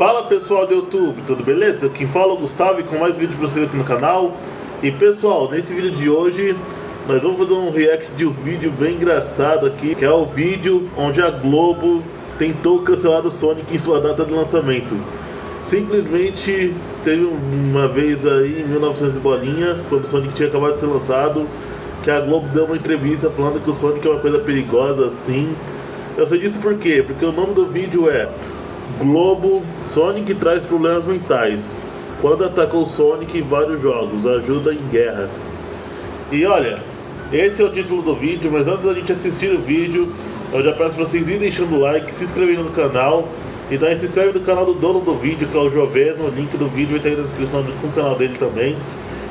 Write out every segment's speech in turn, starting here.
Fala pessoal do YouTube, tudo beleza? Quem fala é o Gustavo e com mais vídeos pra vocês aqui no canal. E pessoal, nesse vídeo de hoje nós vamos fazer um react de um vídeo bem engraçado aqui, que é o vídeo onde a Globo tentou cancelar o Sonic em sua data de lançamento. Simplesmente teve uma vez aí em 1900 e bolinha, quando o Sonic tinha acabado de ser lançado, que a Globo deu uma entrevista falando que o Sonic é uma coisa perigosa assim. Eu sei disso por quê? Porque o nome do vídeo é Globo, Sonic traz problemas mentais. Quando atacou o Sonic em vários jogos, ajuda em guerras. E olha, esse é o título do vídeo, mas antes da gente assistir o vídeo, eu já peço pra vocês irem deixando o like, se inscrevendo no canal. E daí se inscreve no canal do dono do vídeo, que é o Joveno. O link do vídeo vai estar aí na descrição junto com o canal dele também.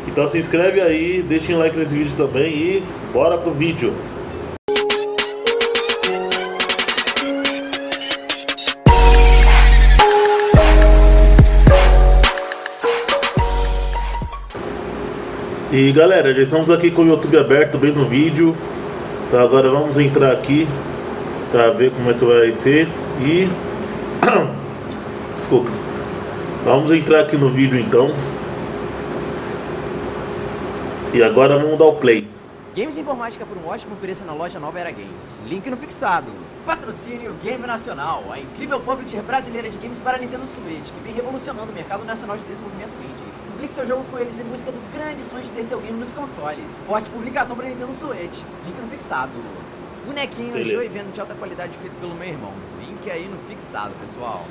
Então se inscreve aí, deixem like nesse vídeo também e bora pro vídeo. E galera, já estamos aqui com o YouTube aberto bem no vídeo. Tá, agora vamos entrar aqui pra ver como é que vai ser. E desculpa. Vamos entrar aqui no vídeo então. E agora vamos dar o play. Games informática por um ótimo preço na loja Nova Era Games. Link no fixado. Patrocínio Game Nacional, a incrível publisher brasileira de games para Nintendo Switch, que vem revolucionando o mercado nacional de desenvolvimento indie. Publique seu jogo com eles em busca do grande sonho de ter seu game nos consoles. Forte publicação para Nintendo Switch. Link no fixado. Bonequinho, jogo e vendo de alta qualidade feito pelo meu irmão. Link aí no fixado, pessoal.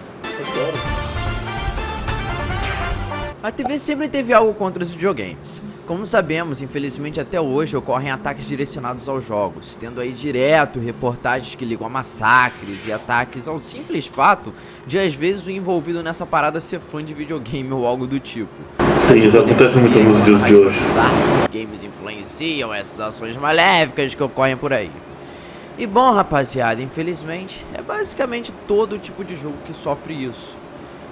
A TV sempre teve algo contra os videogames. Como sabemos, infelizmente até hoje ocorrem ataques direcionados aos jogos, tendo aí direto reportagens que ligam a massacres e ataques ao simples fato de às vezes o envolvido nessa parada ser fã de videogame ou algo do tipo. Sim, isso acontece muito nos dias de hoje. Games influenciam essas ações maléficas que ocorrem por aí. E bom, rapaziada, infelizmente é basicamente todo tipo de jogo que sofre isso.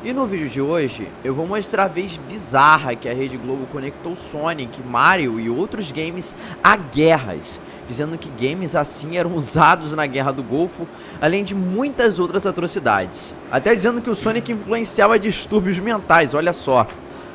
E no vídeo de hoje, eu vou mostrar a vez bizarra que a Rede Globo conectou Sonic, Mario e outros games a guerras, dizendo que games assim eram usados na Guerra do Golfo, além de muitas outras atrocidades. Até dizendo que o Sonic influenciava distúrbios mentais, olha só.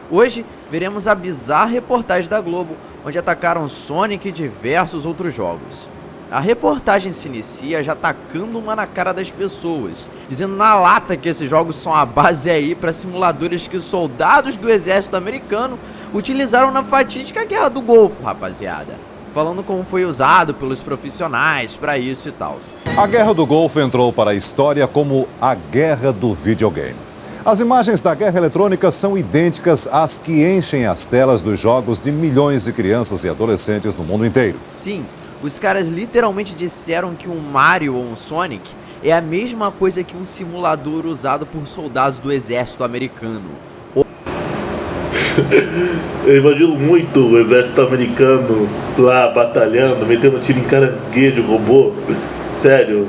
Hoje, veremos a bizarra reportagem da Globo, onde atacaram Sonic e diversos outros jogos. A reportagem se inicia já tacando uma na cara das pessoas, dizendo na lata que esses jogos são a base aí para simuladores que soldados do exército americano utilizaram na fatídica Guerra do Golfo, rapaziada. Falando como foi usado pelos profissionais para isso e tal. A Guerra do Golfo entrou para a história como a Guerra do Videogame. As imagens da guerra eletrônica são idênticas às que enchem as telas dos jogos de milhões de crianças e adolescentes no mundo inteiro. Sim. Os caras literalmente disseram que um Mario ou um Sonic é a mesma coisa que um simulador usado por soldados do exército americano. Eu imagino muito o exército americano lá batalhando, metendo tiro em caranguejo, robô. Sério.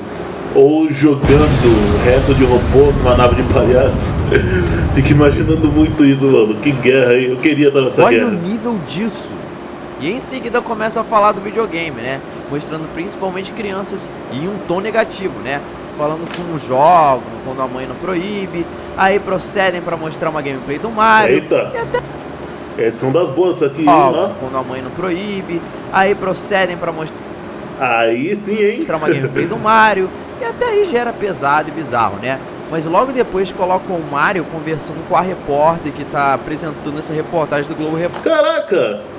Ou jogando o resto de robô numa nave de palhaço. Fico imaginando muito isso, mano. Que guerra aí. Eu queria estar nessa guerra. Olha o nível disso. E em seguida começa a falar do videogame, né? Mostrando principalmente crianças em um tom negativo, né? Falando como jogam, quando a mãe não proíbe. Aí procedem pra mostrar uma gameplay do Mario. Eita! E até... Essas são das boas aqui, quando a mãe não proíbe. Aí procedem pra mostrar... Aí sim, hein? Mostrar uma gameplay do Mario. E até aí já era pesado e bizarro, né? Mas logo depois colocam o Mario conversando com a repórter que tá apresentando essa reportagem do Globo Repórter. Caraca!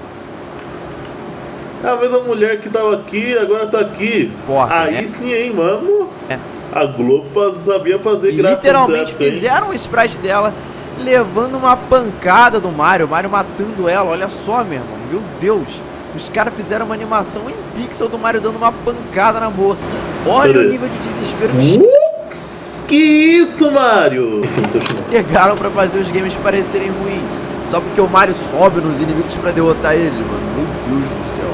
A mesma mulher que tava aqui, agora tá aqui. Porra, aí né? Sim, hein, mano? É. A Globo sabia fazer graça. Literalmente certo, fizeram um sprite dela levando uma pancada do Mario, o Mario matando ela. Olha só, meu irmão, meu Deus. Os caras fizeram uma animação em pixel do Mario dando uma pancada na moça. Olha o nível de desespero que Que isso, Mario? chegaram pra fazer os games parecerem ruins. Só porque o Mario sobe nos inimigos pra derrotar eles, mano. Meu Deus do céu.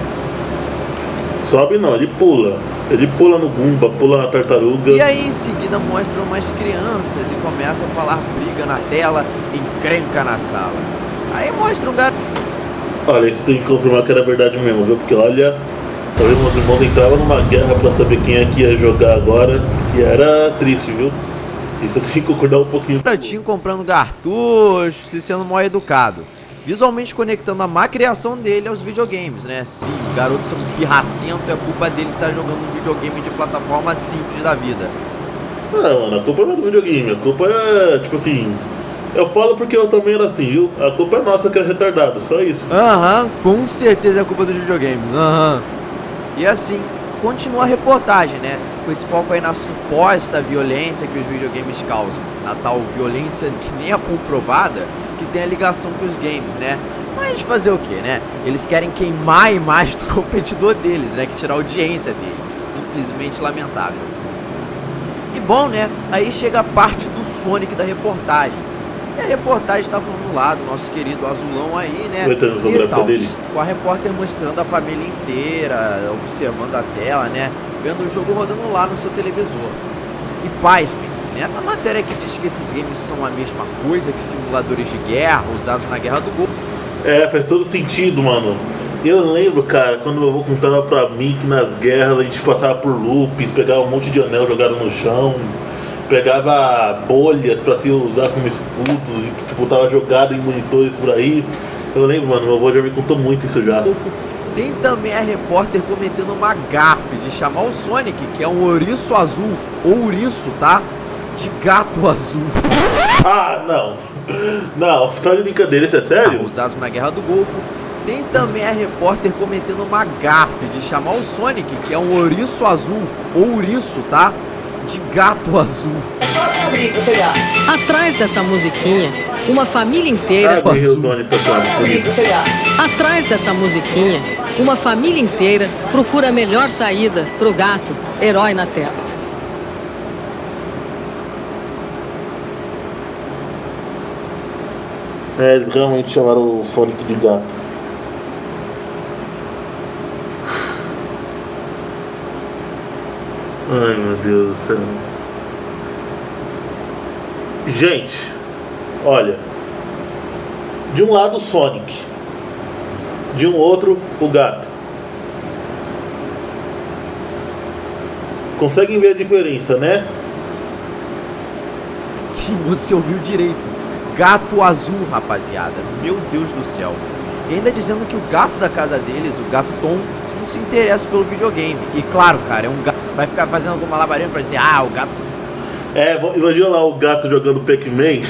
Sobe não, ele pula. Ele pula no Goomba, pula na tartaruga. E aí em seguida mostram umas crianças e começa a falar briga na tela, encrenca na sala. Aí mostra um garoto. Olha, isso tem que confirmar que era verdade mesmo, viu? Porque olha, talvez meus irmãos entravam numa guerra pra saber quem é que ia jogar agora, que era triste, viu? Isso eu tenho que concordar um pouquinho. Garotinho comprando cartucho, se sendo mal educado. Visualmente conectando a má criação dele aos videogames, né? Sim, o garoto ser um pirracento, é culpa dele estar jogando um videogame de plataforma simples da vida. Não, mano, a culpa não é do videogame, a culpa é, tipo assim... Eu falo porque eu também era assim, viu? A culpa é nossa que era retardado, só isso. Com certeza é culpa dos videogames. E assim, continua a reportagem, né? Com esse foco aí na suposta violência que os videogames causam. Na tal violência que nem é comprovada, que tem a ligação com os games, né? Mas fazer o que, né? Eles querem queimar a imagem do competidor deles, né? Que tirar a audiência deles. Simplesmente lamentável. E bom, né? Aí chega a parte do Sonic da reportagem. E a reportagem tá falando lá do nosso querido azulão aí, né? E tal, com a repórter mostrando a família inteira, observando a tela, né? Vendo o jogo rodando lá no seu televisor. E pasme, nessa matéria que diz que esses games são a mesma coisa que simuladores de guerra usados na Guerra do Golfo. É, faz todo sentido, mano. Eu lembro, cara, quando meu avô contava pra mim que nas guerras a gente passava por loops, pegava um monte de anel jogado no chão, pegava bolhas pra se usar como escudo e tipo, tava jogado em monitores por aí. Eu lembro, mano, meu avô já me contou muito isso já. Tem também a repórter cometendo uma gafe de chamar o Sonic, que é um ouriço azul, ou ouriço, tá? De gato azul. Ah, não. Não, tá de brincadeira, isso é sério? Usados na Guerra do Golfo. Tem também a repórter cometendo uma gafe de chamar o Sonic, que é um ouriço azul, ou ouriço, tá? De gato azul. Atrás dessa musiquinha, uma família inteira. Atrás dessa musiquinha, uma família inteira procura a melhor saída pro gato, herói na tela. É, eles realmente chamaram o Sonic de gato. Ai, meu Deus do céu. Gente, olha. De um lado o Sonic, de um outro o gato. Conseguem ver a diferença, né? Sim, você ouviu direito. Gato azul, rapaziada. Meu Deus do céu. E ainda dizendo que o gato da casa deles, o gato Tom, não se interessa pelo videogame. E claro, cara, é um gato. Vai ficar fazendo alguma malabarinha pra dizer, o gato... É, imagina lá o gato jogando Pac-Man,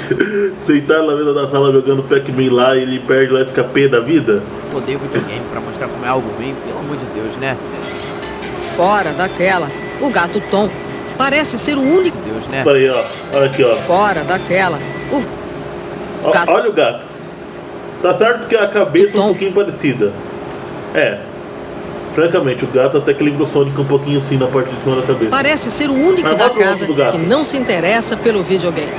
sentado na mesa da sala jogando Pac-Man lá, e ele perde lá e fica pé da vida. Odeio videogame pra mostrar como é algo bem, pelo amor de Deus, né? Fora da tela, o gato Tom parece ser o único... Deus, né? Peraí, ó, olha aqui, ó. Fora da tela, o gato... Olha o gato. Tá certo que a cabeça é um pouquinho parecida. É. Francamente, o gato até que lembra o Sonic um pouquinho assim na parte de cima da cabeça. Parece ser o único da casa que não se interessa pelo videogame.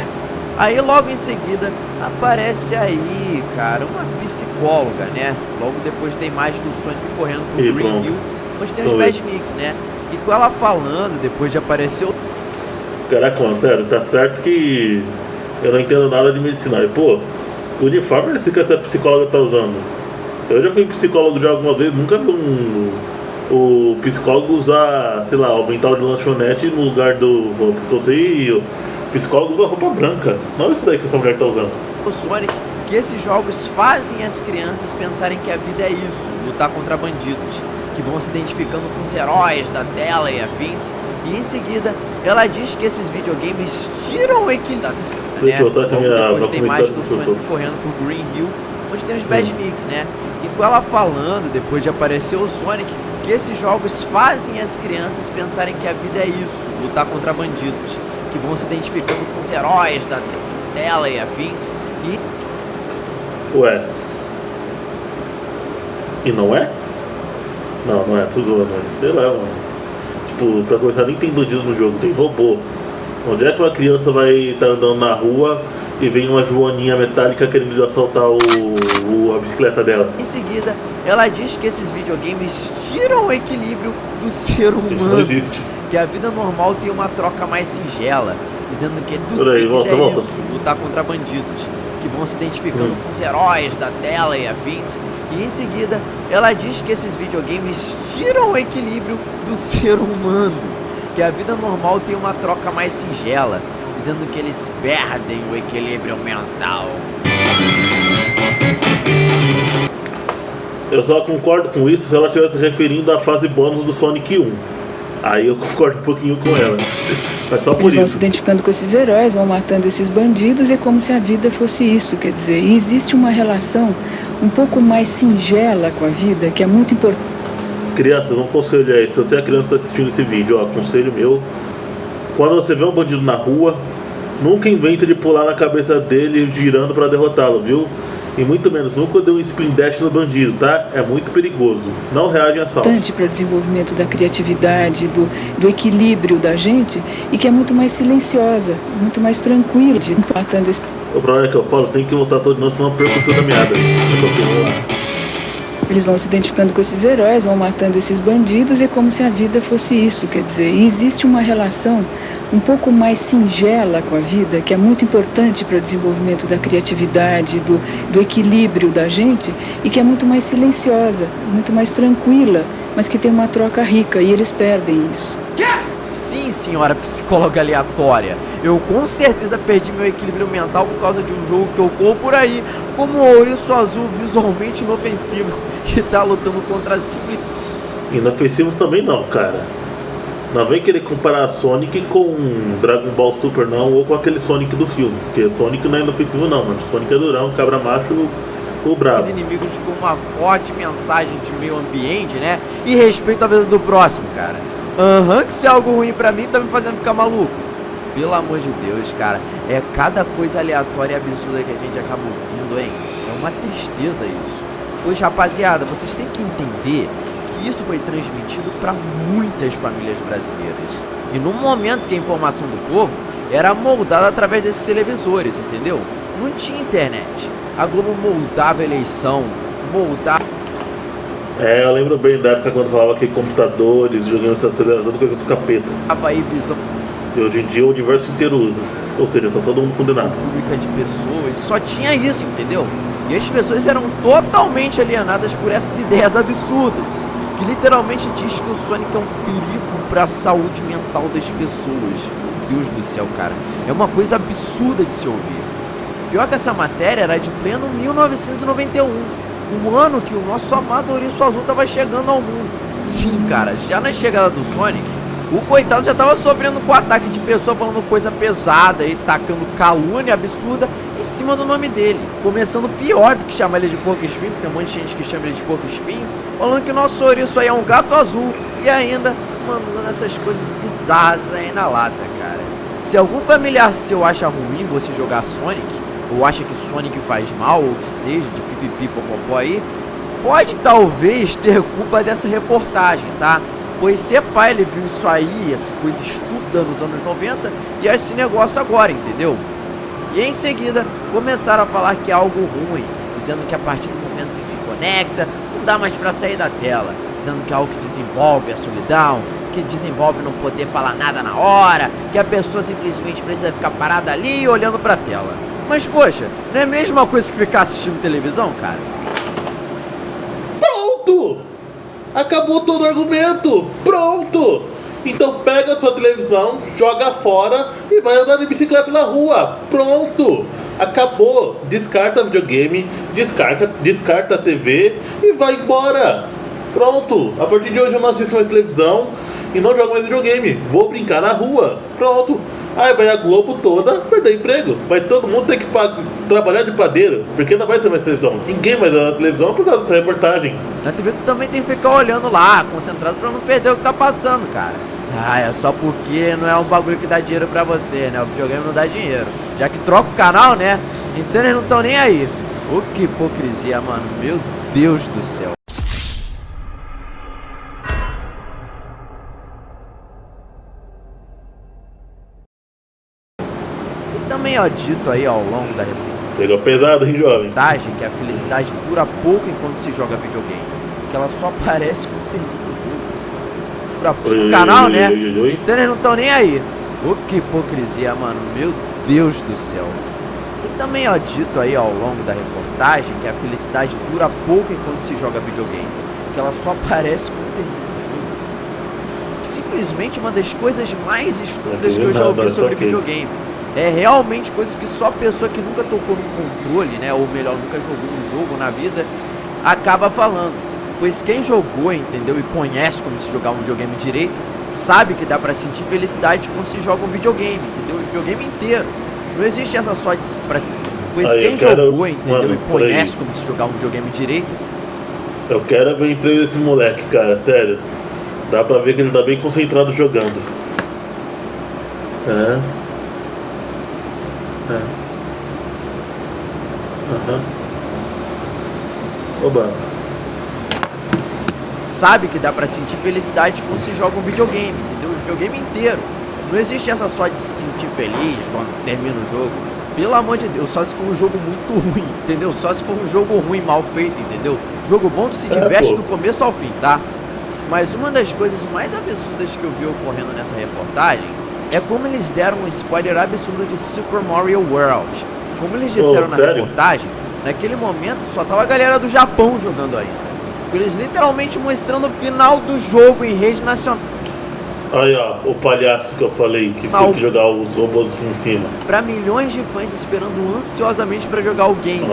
Aí logo em seguida aparece aí, cara, uma psicóloga, né? Logo depois da imagem do Sonic correndo pro Green Hill, onde tem os Badniks, né? E com ela falando, depois de aparecer o... Caraca, mano, sério, tá certo que eu não entendo nada de medicina. E, pô, que uniforme é esse que essa psicóloga tá usando? Eu já fui psicólogo de alguma vez, nunca vi o psicólogo usar, sei lá, o avental de lanchonete no lugar do... Porque eu sei, o psicólogo usa roupa branca. Não é isso daí que essa mulher tá usando. O Sonic, que esses jogos fazem as crianças pensarem que a vida é isso, lutar contra bandidos, que vão se identificando com os heróis da tela e afins. E em seguida, ela diz que esses videogames tiram o equilíbrio, Deixa eu botar aqui depois tem imagem do Sonic correndo pro Green Hill, onde tem os Badniks, né? E com ela falando, depois de aparecer o Sonic, que esses jogos fazem as crianças pensarem que a vida é isso, lutar contra bandidos, que vão se identificando com os heróis da tela e afins. E... Ué. E não é? Não, não é, tô zoando, sei lá, mano. Tipo, pra começar, nem tem bandido no jogo, tem robô. Onde é que uma criança vai estar andando na rua e vem uma joaninha metálica querendo assaltar a bicicleta dela? Em seguida, ela diz que esses videogames tiram o equilíbrio do ser humano. Isso não existe. Que a vida normal tem uma troca mais singela, dizendo que volta. Isso, lutar contra bandidos, que vão se identificando com os heróis da tela e afins. E em seguida, ela diz que esses videogames tiram o equilíbrio do ser humano, que a vida normal tem uma troca mais singela, dizendo que eles perdem o equilíbrio mental. Eu só concordo com isso se ela estivesse referindo à fase bônus do Sonic 1. Aí eu concordo um pouquinho com ela. Mas só por Eles vão isso. se identificando com esses heróis, vão matando esses bandidos, é como se a vida fosse isso, quer dizer. E existe uma relação um pouco mais singela com a vida, que é muito importante. Crianças, um conselho aí. Se você é criança e está assistindo esse vídeo, ó, conselho meu. Quando você vê um bandido na rua, nunca inventa de pular na cabeça dele girando para derrotá-lo, viu? E muito menos, nunca dê um spin dash no bandido, tá? É muito perigoso. Não reage a assaltos. Para o desenvolvimento da criatividade, do equilíbrio da gente, e que é muito mais silenciosa, muito mais tranquila, de matando esse... O problema é que eu falo, tem que lutar todo mundo, senão eu perco o fio da meada. Vamos lá. Eles vão se identificando com esses heróis, vão matando esses bandidos, é como se a vida fosse isso, quer dizer. E existe uma relação um pouco mais singela com a vida, que é muito importante para o desenvolvimento da criatividade, do equilíbrio da gente, e que é muito mais silenciosa, muito mais tranquila, mas que tem uma troca rica, e eles perdem isso. Sim, senhora psicóloga aleatória. Eu com certeza perdi meu equilíbrio mental por causa de um jogo que eu corro por aí, como o Ouriço Azul visualmente inofensivo, que tá lutando contra a simples... Inofensivo também não, cara. Não vem querer comparar Sonic com Dragon Ball Super não, ou com aquele Sonic do filme. Porque Sonic não é inofensivo não, mano. Sonic é durão, cabra macho, o brabo. Os inimigos com uma forte mensagem de meio ambiente, né? E respeito à vida do próximo, cara. Que se é algo ruim pra mim, tá me fazendo ficar maluco. Pelo amor de Deus, cara. É cada coisa aleatória e absurda que a gente acaba ouvindo, hein? É uma tristeza isso. Pois, rapaziada, vocês têm que entender que isso foi transmitido para muitas famílias brasileiras. E no momento que a informação do povo era moldada através desses televisores, entendeu? Não tinha internet. A Globo moldava a eleição, moldava... Eu lembro bem da época quando falava que computadores, jogando essas coisas, era toda coisa do capeta. aí visão E hoje em dia o universo inteiro usa. Ou seja, tá todo mundo condenado. pública de pessoas, só tinha isso, entendeu? E as pessoas eram totalmente alienadas por essas ideias absurdas, que literalmente diz que o Sonic é um perigo para a saúde mental das pessoas. Deus do céu, cara, é uma coisa absurda de se ouvir. Pior que essa matéria era de pleno 1991, um ano que o nosso amado Ouriço Azul tava chegando ao mundo. Sim, cara, já na chegada do Sonic, o coitado já tava sofrendo com ataque de pessoa falando coisa pesada e tacando calúnia absurda em cima do nome dele. Começando pior do que chamar ele de porco espinho, tem um monte de gente que chama ele de porco espinho, falando que nosso Ouriço aí é um gato azul e ainda mandando essas coisas bizarras aí na lata, cara. Se algum familiar seu acha ruim você jogar Sonic, ou acha que Sonic faz mal, ou que seja, de pipipi popopó aí, pode talvez ter culpa dessa reportagem, tá? Pois ser pai, ele viu isso aí, essa coisa estúpida nos anos 90, e esse negócio agora, entendeu? E em seguida, começaram a falar que é algo ruim, dizendo que a partir do momento que se conecta, não dá mais pra sair da tela, dizendo que é algo que desenvolve a solidão, que desenvolve não poder falar nada na hora, que a pessoa simplesmente precisa ficar parada ali olhando pra tela. Mas poxa, não é a mesma coisa que ficar assistindo televisão, cara? Pronto! Acabou todo o argumento! Pronto! Então pega a sua televisão, joga fora e vai andar de bicicleta na rua. Pronto! Acabou! Descarta videogame, descarta a TV e vai embora! Pronto! A partir de hoje eu não assisto mais televisão e não jogo mais videogame. Vou brincar na rua. Pronto! Aí vai a Globo toda perder emprego. Vai todo mundo ter que trabalhar de padeiro, porque não vai ter mais televisão. Ninguém vai dar na televisão por causa dessa reportagem. Na TV tu também tem que ficar olhando lá, concentrado pra não perder o que tá passando, cara. É só porque não é um bagulho que dá dinheiro pra você, né? O videogame não dá dinheiro. Já que troca o canal, né? Então eles não estão nem aí. Oh, que hipocrisia, mano. Meu Deus do céu. Também, ó, dito aí ao longo da Pegou pesado, hein, jovem? reportagem que a felicidade dura pouco enquanto se joga videogame, que ela só aparece quando termina o jogo. Dura pouco no canal, né? Então eles não estão nem aí. Oh, que hipocrisia, mano. Meu Deus do céu. E também, ó, dito aí ao longo da reportagem que a felicidade dura pouco enquanto se joga videogame, que ela só aparece quando termina o jogo. Simplesmente uma das coisas mais estúpidas que eu já ouvi sobre videogame. É realmente coisas que só pessoa que nunca tocou no controle, né, ou melhor, nunca jogou um jogo na vida, acaba falando. Pois quem jogou, entendeu, e conhece como se jogar um videogame direito, sabe que dá pra sentir felicidade quando se joga um videogame, entendeu? O videogame inteiro. Não existe essa só de... Pois quem jogou, entendeu, e conhece como se jogar um videogame direito... Eu quero ver o emprego desse moleque, cara, sério. Dá pra ver que ele tá bem concentrado jogando. Oba. Sabe que dá pra sentir felicidade quando se joga um videogame, entendeu? O videogame inteiro. Não existe essa só de se sentir feliz quando termina o jogo. Pelo amor de Deus, só se for um jogo muito ruim, entendeu? Só se for um jogo ruim, mal feito, entendeu? Jogo bom, tu se diverte do começo ao fim, tá? Mas uma das coisas mais absurdas que eu vi ocorrendo nessa reportagem é como eles deram um spoiler absurdo de Super Mario World. Como eles disseram na reportagem, naquele momento só tava a galera do Japão jogando ainda. Eles literalmente mostrando o final do jogo em rede nacional. Aí ó, o palhaço que eu falei que tem que jogar os robôs em cima. Pra milhões de fãs esperando ansiosamente pra jogar o game.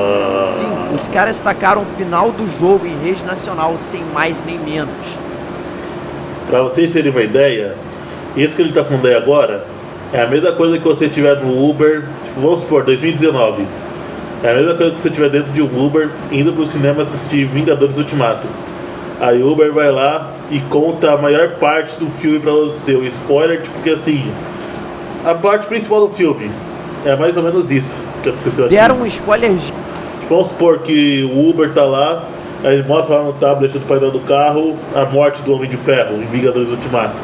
Sim, os caras tacaram o final do jogo em rede nacional sem mais nem menos. Pra vocês terem uma ideia, isso que ele tá falando aí agora é a mesma coisa que você tiver no Uber, tipo, vamos supor, 2019. É a mesma coisa que você tiver dentro de um Uber indo pro cinema assistir Vingadores Ultimato. Aí o Uber vai lá e conta a maior parte do filme pra você, o spoiler, tipo que assim, a parte principal do filme. É mais ou menos isso que aconteceu aqui. Deram um spoiler. Vamos supor que o Uber tá lá, aí ele mostra lá no tablet do painel do carro a morte do Homem de Ferro em Vingadores Ultimato.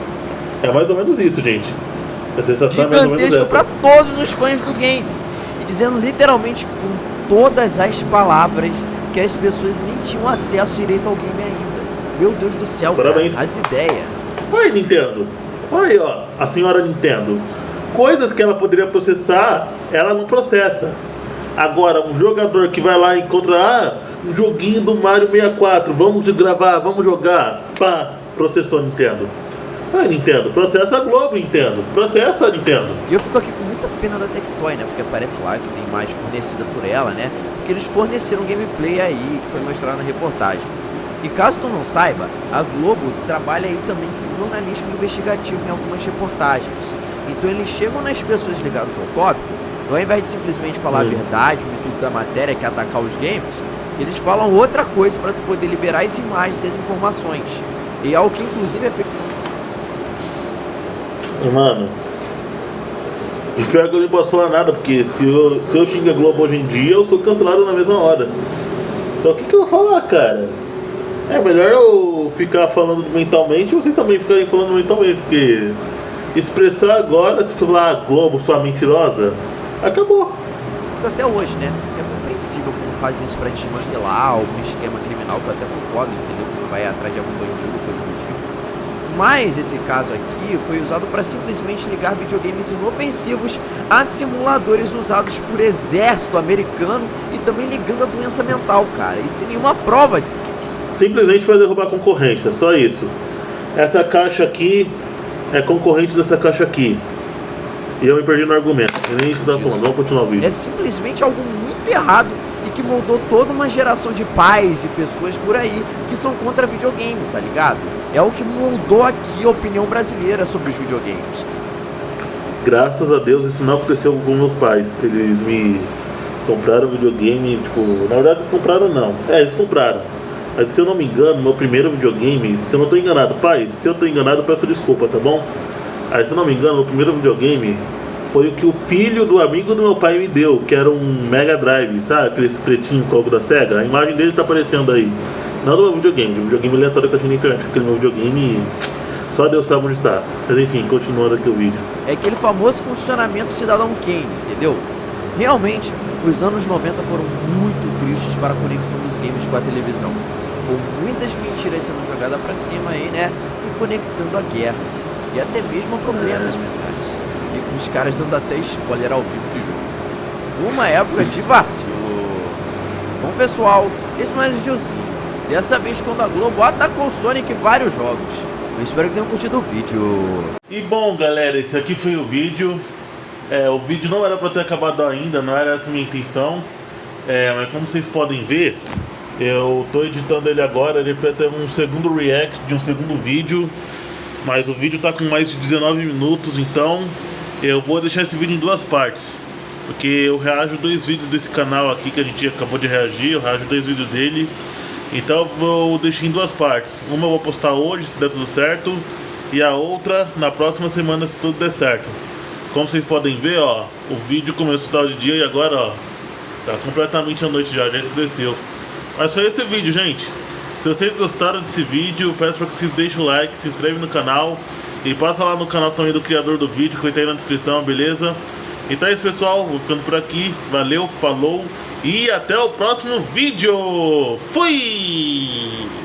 É mais ou menos isso, gente. A sensação é mais ou menos essa. Pra todos os fãs do game. E dizendo literalmente com todas as palavras que as pessoas nem tinham acesso direito ao game ainda. Meu Deus do céu, parabéns. Cara, as ideias. Olha aí, Nintendo. Olha aí, ó, a senhora Nintendo. Coisas que ela poderia processar, ela não processa. Agora, um jogador que vai lá e encontra um joguinho do Mario 64, vamos gravar, vamos jogar, pá, processou a Nintendo. Ai, Nintendo, processa a Globo, Nintendo. Processa a Nintendo. E eu fico aqui com muita pena da Tectoy, né? Porque aparece lá que tem mais fornecida por ela, né? Porque eles forneceram gameplay aí, que foi mostrado na reportagem. E caso tu não saiba, a Globo trabalha aí também com jornalismo investigativo em algumas reportagens. Então eles chegam nas pessoas ligadas ao tópico, ao invés de simplesmente falar a verdade, o intuito da matéria, que é atacar os games, eles falam outra coisa para tu poder liberar as imagens e as informações. E é o que inclusive é feito. Mano, espero que eu não possa falar nada, porque se eu xingo a Globo hoje em dia, eu sou cancelado na mesma hora. Então o que eu vou falar, cara? É melhor eu ficar falando mentalmente, vocês também ficarem falando mentalmente, porque expressar agora, se falar Globo, sua mentirosa, acabou. Até hoje, né? É compreensível como fazem isso pra desmantelar algum esquema criminal, que eu até concordo, entendeu? Que vai atrás de algum bandido, coisa do tipo. Mas esse caso aqui foi usado para simplesmente ligar videogames inofensivos a simuladores usados por exército americano e também ligando a doença mental, cara. E sem nenhuma prova. Simplesmente vai derrubar a concorrência, só isso. Essa caixa aqui é concorrente dessa caixa aqui. E eu me perdi no argumento. Eu nem estava falando, vamos continuar o vídeo. É simplesmente algo muito errado e que moldou toda uma geração de pais e pessoas por aí que são contra videogame, tá ligado? É o que moldou aqui a opinião brasileira sobre os videogames. Graças a Deus isso não aconteceu com meus pais. Eles me compraram videogame, tipo, na verdade eles compraram não. Eles compraram. Mas se eu não me engano, meu primeiro videogame, se eu não tô enganado, pai, se eu tô enganado, peço desculpa, tá bom? Aí se eu não me engano, meu primeiro videogame foi o que o filho do amigo do meu pai me deu, que era um Mega Drive, sabe? Aquele pretinho com o logo da Sega. A imagem dele tá aparecendo aí. Não do meu videogame, de um videogame aleatório que eu achei na internet, aquele meu videogame, só Deus sabe onde tá. Mas enfim, continuando aqui o vídeo. É aquele famoso funcionamento Cidadão Kane, entendeu? Realmente, os anos 90 foram muito tristes para a conexão dos games com a televisão. Com muitas mentiras sendo jogadas pra cima aí, né? E conectando a guerras. E até mesmo a problemas mentais. E os caras dando até spoiler ao vivo de jogo. Uma época de vacilo. Bom pessoal, esse mais um videozinho. Dessa vez quando a Globo atacou o Sonic em vários jogos. Eu espero que tenham curtido o vídeo. E bom galera, esse aqui foi o vídeo. O vídeo não era pra ter acabado ainda, não era essa a minha intenção. Mas como vocês podem ver, eu tô editando ele agora, ele vai ter um segundo react de um segundo vídeo. Mas o vídeo tá com mais de 19 minutos, então eu vou deixar esse vídeo em duas partes. Porque eu reajo 2 vídeos desse canal aqui que a gente acabou de reagir, eu reajo 2 vídeos dele. Então eu vou deixar em duas partes. Uma eu vou postar hoje, se der tudo certo, e a outra na próxima semana, se tudo der certo. Como vocês podem ver, ó, o vídeo começou a estar de dia e agora, ó, tá completamente à noite já escureceu. Mas só esse vídeo, gente. Se vocês gostaram desse vídeo, peço para que vocês deixem o like, se inscrevam no canal e passa lá no canal também do criador do vídeo, que vai estar aí na descrição, beleza? Então é isso, pessoal, vou ficando por aqui. Valeu, falou e até o próximo vídeo. Fui!